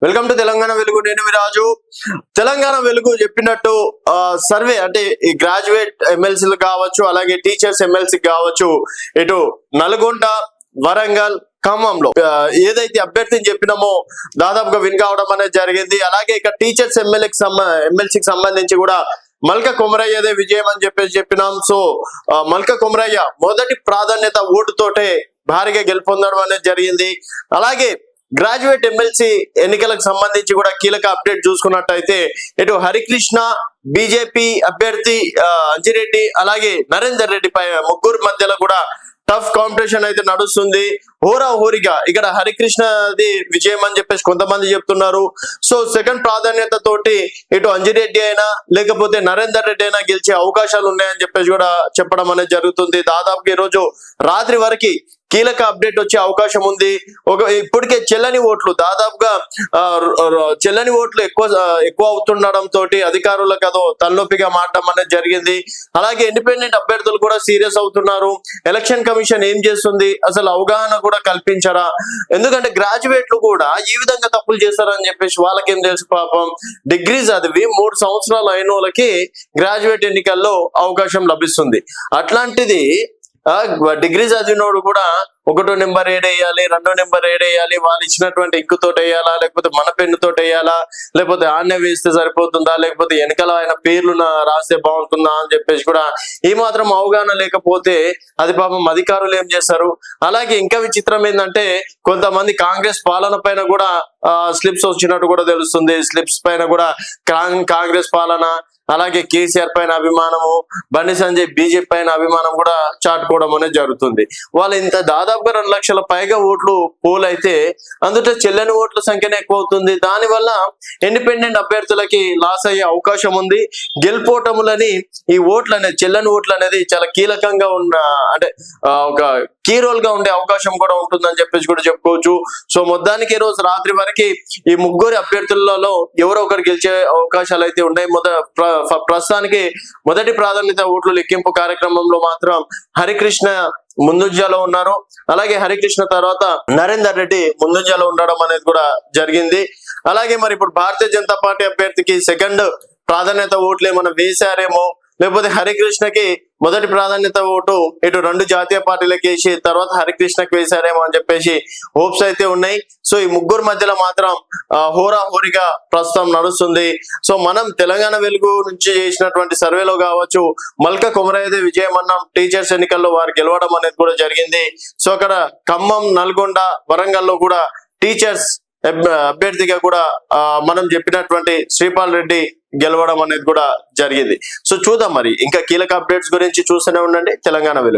Welcome to Telangana వెలుగు. నేను మీ రాజు. తెలంగాణ వెలుగు చెప్పినట్టు సర్వే అంటే ఈ గ్రాడ్యుయేట్ ఎమ్మెల్సీలు కావచ్చు, అలాగే టీచర్స్ ఎమ్మెల్సీ కావచ్చు, ఇటు నల్గొండ, వరంగల్, ఖమ్మంలో ఏదైతే అభ్యర్థిని చెప్పినామో దాదాపుగా విన్ కావడం అనేది జరిగింది. అలాగే ఇక టీచర్స్ ఎమ్మెల్సీకి సంబంధించి కూడా మల్క కొమరయ్యదే విజయం అని చెప్పినాం. సో మల్క కొమరయ్య మొదటి ప్రాధాన్యత ఓటుతోటే భారీగా గెలుపొందడం అనేది జరిగింది. అలాగే గ్రాడ్యుయేట్ ఎమ్మెల్సీ ఎన్నికలకు సంబంధించి కూడా కీలక అప్డేట్ చూసుకున్నట్టయితే ఇటు హరికృష్ణ, బీజేపీ అభ్యర్థి అంజిరెడ్డి, అలాగే నరేందర్ రెడ్డి పై ముగ్గురు మధ్యలో కూడా టఫ్ కాంపిటీషన్ అయితే నడుస్తుంది. హోరాహోరీగా ఇక్కడ హరికృష్ణది విజయం అని చెప్పేసి కొంతమంది చెప్తున్నారు. సో సెకండ్ ప్రాధాన్యత తోటి ఇటు అంజిరెడ్డి అయినా లేకపోతే నరేందర్ రెడ్డి అయినా గెలిచే అవకాశాలు ఉన్నాయని చెప్పేసి కూడా చెప్పడం అనేది జరుగుతుంది. దాదాపుగా ఈ రోజు రాత్రి వరకు కీలక అప్డేట్ వచ్చే అవకాశం ఉంది. ఇప్పటికే చెల్లని ఓట్లు దాదాపుగా చెల్లని ఓట్లు ఎక్కువ అవుతుండడం తోటి అధికారులకు అదో తలనొప్పిగా మారడం అనేది జరిగింది. అలాగే ఇండిపెండెంట్ అభ్యర్థులు కూడా సీరియస్ అవుతున్నారు. ఎలక్షన్ కమిషన్ ఏం చేస్తుంది, అసలు అవగాహన కూడా కల్పించరా? ఎందుకంటే గ్రాడ్యుయేట్లు కూడా ఈ విధంగా తప్పులు చేస్తారని చెప్పేసి వాళ్ళకేం తెలుసు పాపం. డిగ్రీ చదివి 3 సంవత్సరాలు అయిన వాళ్ళకి గ్రాడ్యుయేట్ ఎన్నికల్లో అవకాశం లభిస్తుంది. అట్లాంటిది డిగ్రీ చదివినోడు కూడా 1వ నెంబర్ ఏడేయాలి, 2వ నెంబర్ ఏడేయాలి, వాళ్ళు ఇచ్చినటువంటి ఇంకుతో వేయాలా, లేకపోతే మన పెన్నుతో వేయాలా, లేకపోతే ఆన్నే వేస్తే సరిపోతుందా, లేకపోతే వెనకాల ఆయన పేర్లు రాస్తే బాగుంటుందా అని చెప్పేసి కూడా ఈ మాత్రం అవగాహన లేకపోతే అది పాపం అధికారులు ఏం చేస్తారు. అలాగే ఇంకా విచిత్రం ఏంటంటే కొంతమంది కాంగ్రెస్ పాలన పైన కూడా స్లిప్స్ వచ్చినట్టు కూడా తెలుస్తుంది. స్లిప్స్ పైన కూడా కాంగ్రెస్ పాలన, అలాగే కేసీఆర్ పైన అభిమానము, బండి సంజయ్ బీజేపీ పైన అభిమానం కూడా చాటుకోవడం అనేది జరుగుతుంది. వాళ్ళు ఇంత దాదాపుగా 2 లక్షల పైగా ఓట్లు పోల్ అయితే అందులో చెల్లని ఓట్ల సంఖ్యనే ఎక్కువ అవుతుంది. దానివల్ల ఇండిపెండెంట్ అభ్యర్థులకి లాస్ అయ్యే అవకాశం ఉంది. గెలుపోటములని ఈ ఓట్లు అనేది చెల్లని ఓట్లు అనేది చాలా కీలకంగా ఉన్న అంటే ఒక కీ రోల్ గా ఉండే అవకాశం కూడా ఉంటుందని చెప్పేసి కూడా చెప్పుకోవచ్చు. సో మొత్తానికి ఈ రోజు రాత్రి వరకు ఈ ముగ్గురు అభ్యర్థులలో ఎవరో ఒకరు గెలిచే అవకాశాలు అయితే ఉన్నాయి. ప్రస్తుతానికి మొదటి ప్రాధాన్యత ఓట్లు లెక్కింపు కార్యక్రమంలో మాత్రం హరికృష్ణ ముందంజలో ఉన్నారు. అలాగే హరికృష్ణ తర్వాత నరేందర్ రెడ్డి ముందంజలో ఉండడం అనేది కూడా జరిగింది. అలాగే మరి ఇప్పుడు భారతీయ జనతా పార్టీ అభ్యర్థికి సెకండ్ ప్రాధాన్యత ఓట్లు ఏమైనా వేశారేమో, లేకపోతే హరికృష్ణకి మొదటి ప్రాధాన్యత ఓటు ఇటు 2 జాతీయ పార్టీలకు వేసి తర్వాత హరికృష్ణకి వేశారేమో అని చెప్పేసి హోప్స్ అయితే ఉన్నాయి. సో ఈ ముగ్గురు మధ్యలో మాత్రం హోరాహోరీగా ప్రస్తుతం నడుస్తుంది. సో మనం తెలంగాణ వెలుగు నుంచి చేసినటువంటి సర్వేలో కావచ్చు, మల్క కొమరయ్యదే విజయం అన్నాం. టీచర్స్ ఎన్నికల్లో వారు గెలవడం అనేది కూడా జరిగింది. సో అక్కడ ఖమ్మం, నల్గొండ, వరంగల్లో కూడా టీచర్స్ అభ్యర్థిగా కూడా మనం చెప్పినటువంటి శ్రీపాల్ రెడ్డి గెలవడం అనేది కూడా జరిగింది. సో చూద్దాం మరి ఇంకా కీలక అప్డేట్స్ గురించి చూస్తూనే ఉండండి తెలంగాణ వెలుగు.